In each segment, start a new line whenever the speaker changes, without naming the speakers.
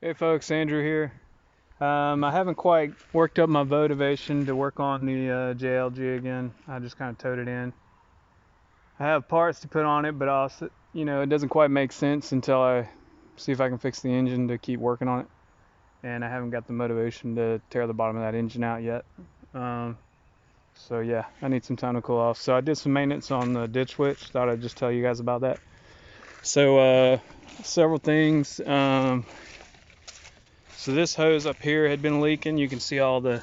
Hey folks, Andrew here. I haven't quite worked up my motivation to work on the JLG again. I just kind of towed it in. I have parts to put on it, but also, it doesn't quite make sense until I see if I can fix the engine to keep working on it. And I haven't got the motivation to tear the bottom of that engine out yet. So yeah, I need some time to cool off. So I did some maintenance on the ditch witch. Thought I'd just tell you guys about that. So several things. So this hose up here had been leaking. You can see all the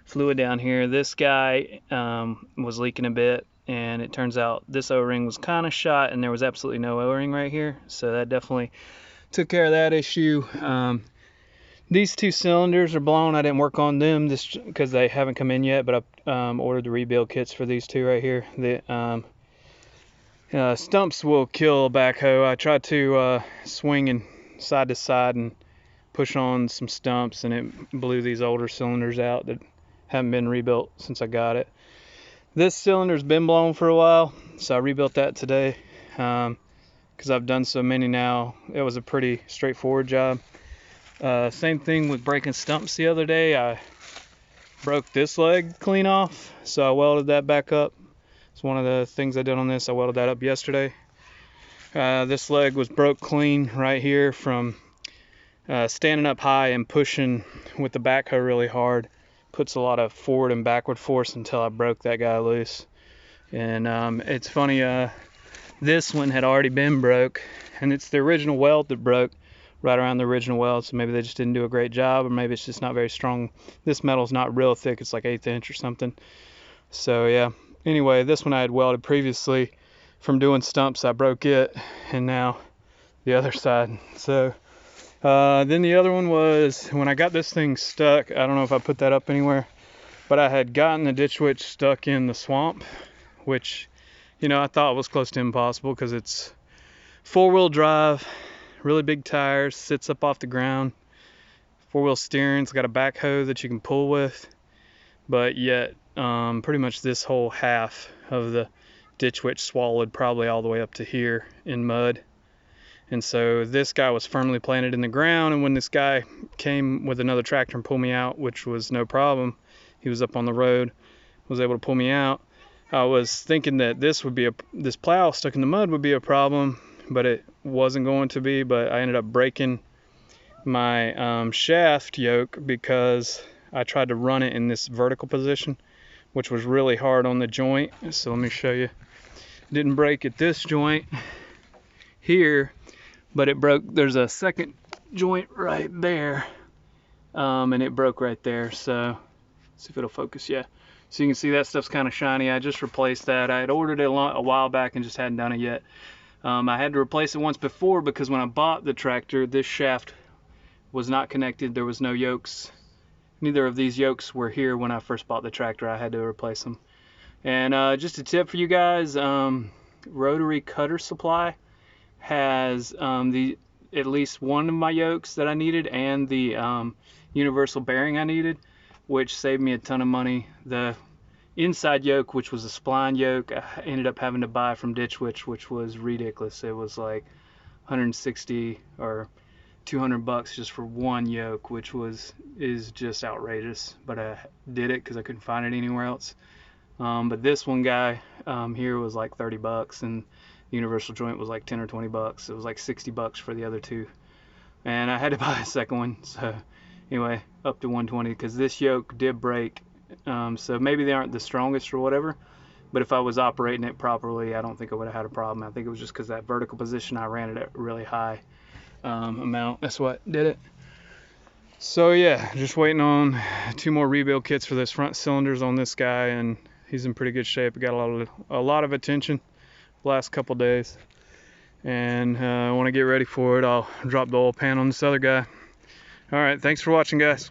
fluid down here. This guy was leaking a bit, and it turns out this O-ring was kind of shot and there was absolutely no O-ring right here. So that definitely took care of that issue. These two cylinders are blown. I didn't work on them because they haven't come in yet, but I ordered the rebuild kits for these two right here. The stumps will kill a backhoe. I tried to swing and side to side and push on some stumps, and it blew these older cylinders out that haven't been rebuilt since I got it. This cylinder's been blown for a while, so I rebuilt that today because I've done so many now. It was a pretty straightforward job. Same thing with breaking stumps the other day. I broke this leg clean off, so I welded that back up. It's one of the things I did on this. I welded that up yesterday. This leg was broke clean right here from standing up high and pushing with the backhoe really hard. Puts a lot of forward and backward force until I broke that guy loose. And it's funny, this one had already been broke, and it's the original weld that broke, right around the original weld, so maybe they just didn't do a great job, or maybe it's just not very strong. This metal's not real thick, it's like 1/8 inch or something. So yeah, anyway, this one I had welded previously from doing stumps. I broke it, and now the other side. So then the other one was when I got this thing stuck. I don't know if I put that up anywhere, but I had gotten the ditch witch stuck in the swamp, which, I thought was close to impossible because it's 4-wheel drive, really big tires, sits up off the ground, 4-wheel steering. It's got a backhoe that you can pull with, but yet pretty much this whole half of the ditch witch swallowed probably all the way up to here in mud. And so this guy was firmly planted in the ground, and when this guy came with another tractor and pulled me out, which was no problem, he was up on the road, was able to pull me out. I was thinking that this plow stuck in the mud would be a problem, but it wasn't going to be. But I ended up breaking my shaft yoke because I tried to run it in this vertical position, which was really hard on the joint. So let me show you. Didn't break at this joint here, but it broke. There's a second joint right there, and it broke right there. So see if it'll focus. Yeah, so you can see that stuff's kind of shiny. I just replaced that. I had ordered it a while back and just hadn't done it yet. I had to replace it once before because when I bought the tractor, this shaft was not connected. There was no yokes. Neither of these yokes were here when I first bought the tractor. I had to replace them. And just a tip for you guys, Rotary Cutter Supply has at least one of my yokes that I needed, and the universal bearing I needed, which saved me a ton of money. The inside yoke, which was a spline yoke, I ended up having to buy from Ditch Witch, which was ridiculous. It was like 160 or 200 bucks just for one yoke, which is just outrageous, but I did it because I couldn't find it anywhere else. But this one guy here was like 30 bucks, and the universal joint was like 10 or 20 bucks. It was like 60 bucks for the other two, and I had to buy a second one. So anyway, up to 120 because this yoke did break. So maybe they aren't the strongest or whatever, but if I was operating it properly, I don't think I would have had a problem. I think it was just because that vertical position, I ran it at really high amount. That's what did it. So yeah, just waiting on 2 more rebuild kits for this front cylinders on this guy, and he's in pretty good shape. Got a lot of attention the last couple days, and I want to get ready for it. I'll drop the oil pan on this other guy. All right, thanks for watching, guys.